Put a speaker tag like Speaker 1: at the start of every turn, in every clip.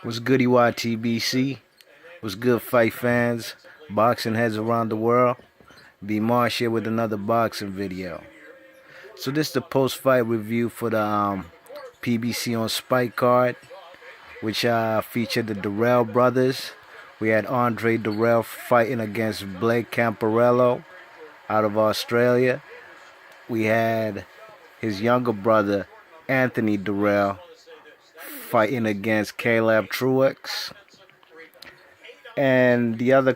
Speaker 1: What's goody PBC? What's good, fight fans? Boxing heads around the world. B Marsh here with another boxing video. So this is the post-fight review for the PBC on Spike card, which featured the Dirrell brothers. We had Andre Dirrell fighting against Blake Caparello out of Australia. We had his younger brother Anthony Dirrell fighting against Caleb Truax. And the other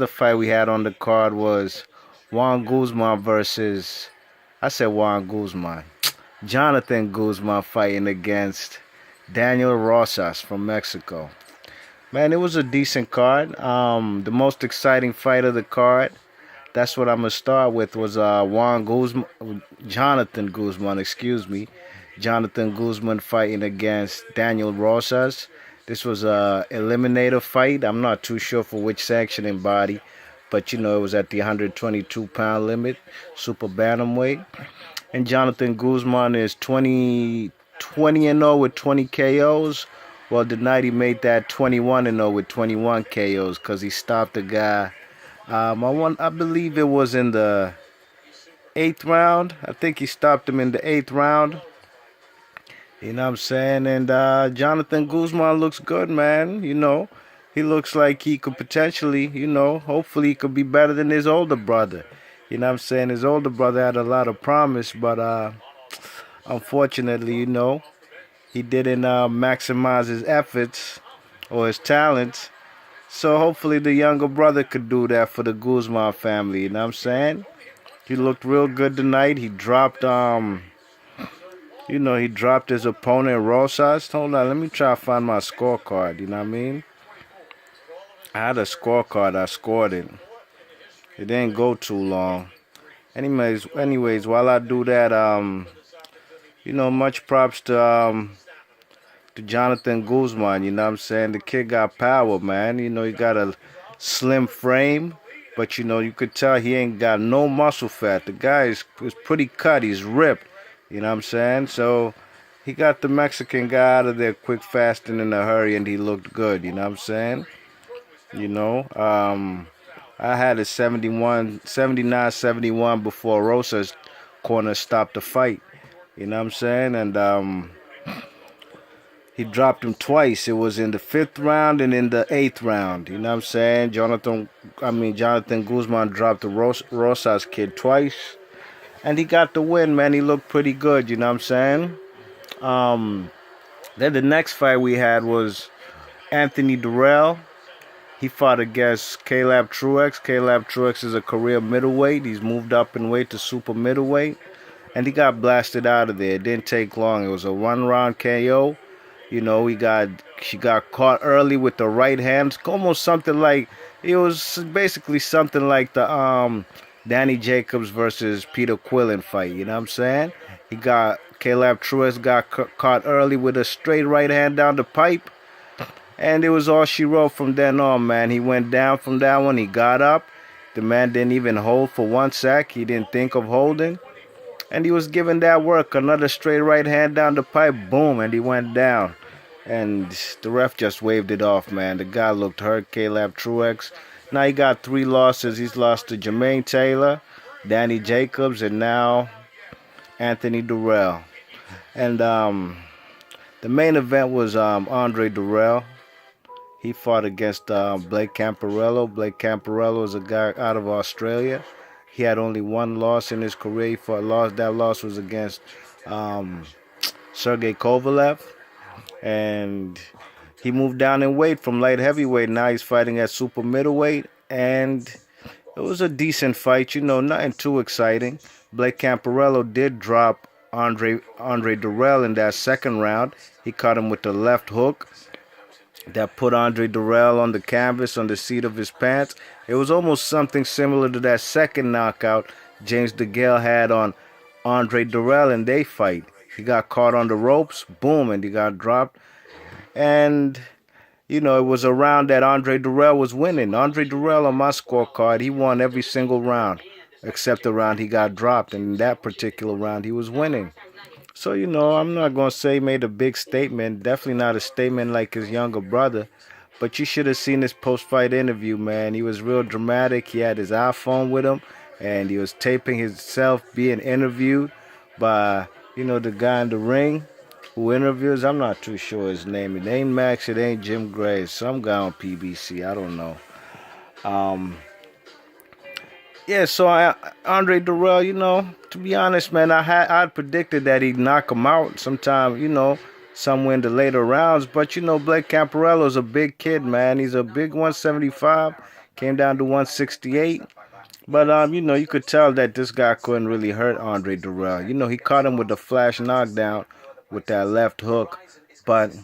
Speaker 1: fight we had on the card was Juan Guzman versus, Jonathan Guzman fighting against Daniel Rosas from Mexico. Man, it was a decent card. The most exciting fight of the card, that's what I'm gonna start with, was Jonathan Guzman fighting against Daniel Rosas. This was a eliminator fight. I'm not too sure for which sanctioning body, but it was at the 122-pound limit, super bantamweight. And Jonathan Guzman is 20-0 with 20 KOs. Well, tonight he made that 21-0 with 21 KOs because he stopped the guy. I believe it was in the 8th round. I think he stopped him in the 8th round. You know what I'm saying? And Jonathan Guzman looks good, man. He looks like he could potentially, hopefully he could be better than his older brother. You know what I'm saying? His older brother had a lot of promise, but unfortunately, he didn't maximize his efforts or his talents. So hopefully the younger brother could do that for the Guzman family. You know what I'm saying? He looked real good tonight. He dropped he dropped his opponent, Rosas. Hold on, let me try to find my scorecard, you know what I mean? I had a scorecard, I scored it. It didn't go too long. Anyways, while I do that, much props to Jonathan Guzman, you know what I'm saying? The kid got power, man. He got a slim frame, but you could tell he ain't got no muscle fat. The guy is pretty cut, he's ripped. You know what I'm saying? So he got the Mexican guy out of there quick, fast, and in a hurry, and he looked good. You know what I'm saying? I had a 79-71 before Rosas' corner stopped the fight. You know what I'm saying? And he dropped him twice. It was in the 5th round and in the 8th round. You know what I'm saying? Jonathan Guzman dropped the Rosas kid twice. And he got the win, man. He looked pretty good, you know what I'm saying? Then the next fight we had was Anthony Dirrell. He fought against Caleb Truax. Caleb Truax is a career middleweight. He's moved up in weight to super middleweight. And he got blasted out of there. It didn't take long. It was a 1-round KO. She got caught early with the right hand. Almost something like, it was basically something like the Danny Jacobs versus Peter Quillen fight, you know what I'm saying? Caleb Truax got caught early with a straight right hand down the pipe, and it was all she wrote from then on, man. He went down from that one, he got up. The man didn't even hold for 1 sec. He didn't think of holding, and he was giving that work. Another straight right hand down the pipe, boom, and he went down. And the ref just waved it off, man. The guy looked hurt, Caleb Truax. Now he got 3 losses. He's lost to Jermaine Taylor, Danny Jacobs, and now Anthony Dirrell. And the main event was Andre Dirrell. He fought against Blake Caparello. Blake Caparello is a guy out of Australia. He had only 1 loss in his career. That loss was against Sergey Kovalev. And he moved down in weight from light heavyweight. Now he's fighting at super middleweight. And it was a decent fight, nothing too exciting. Blake Caparello did drop Andre Dirrell in that 2nd round. He caught him with the left hook that put Andre Dirrell on the canvas, on the seat of his pants. It was almost something similar to that 2nd knockout James DeGale had on Andre Dirrell in their fight. He got caught on the ropes, boom, and he got dropped. And, it was a round that Andre Dirrell was winning. Andre Dirrell on my scorecard, he won every single round, except the round he got dropped. And in that particular round, he was winning. So, I'm not going to say he made a big statement. Definitely not a statement like his younger brother. But you should have seen his post-fight interview, man. He was real dramatic. He had his iPhone with him, and he was taping himself being interviewed by, the guy in the ring who interviews. I'm not too sure his name. It ain't Max. It ain't Jim Gray. It's some guy on PBC. I don't know. Um, Yeah, so Andre Dirrell, to be honest, man, I'd predicted that he'd knock him out sometime, somewhere in the later rounds. But Blake Caparello's a big kid, man. He's a big 175, came down to 168. But you could tell that this guy couldn't really hurt Andre Dirrell. He caught him with the flash knockdown with that left hook. But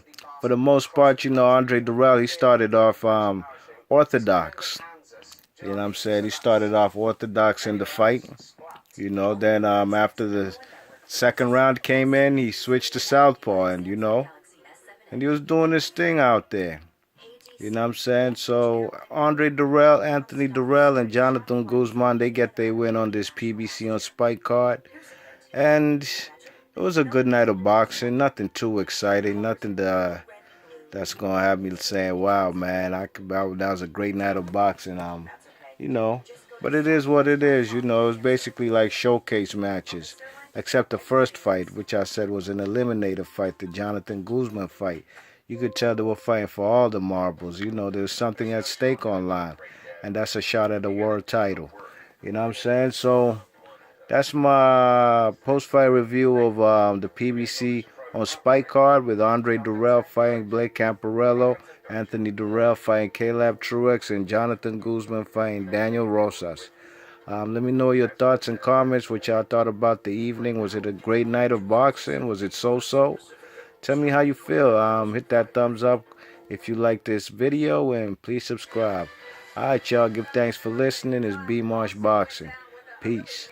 Speaker 1: for the most part, Andre Dirrell, he started off orthodox. You know what I'm saying? He started off orthodox in the fight. Then after the second round came in, he switched to southpaw, and he was doing his thing out there. You know what I'm saying? So Andre Dirrell, Anthony Dirrell, and Jonathan Guzman, they get their win on this PBC on Spike card. And it was a good night of boxing. Nothing too exciting. Nothing that's gonna have me saying, "Wow, man, that was a great night of boxing." You know. But it is what it is, It was basically like showcase matches. Except the first fight, which I said was an eliminator fight, the Jonathan Guzman fight. You could tell they were fighting for all the marbles. There's something at stake online. And that's a shot at the world title. You know what I'm saying? So that's my post-fight review of the PBC on Spike card with Andre Dirrell fighting Blake Caparello, Anthony Dirrell fighting Caleb Truax, and Jonathan Guzman fighting Daniel Rosas. Let me know your thoughts and comments, what y'all thought about the evening. Was it a great night of boxing? Was it so-so? Tell me how you feel. Hit that thumbs up if you like this video, and please subscribe. All right, y'all. Give thanks for listening. It's B Marsh Boxing. Peace.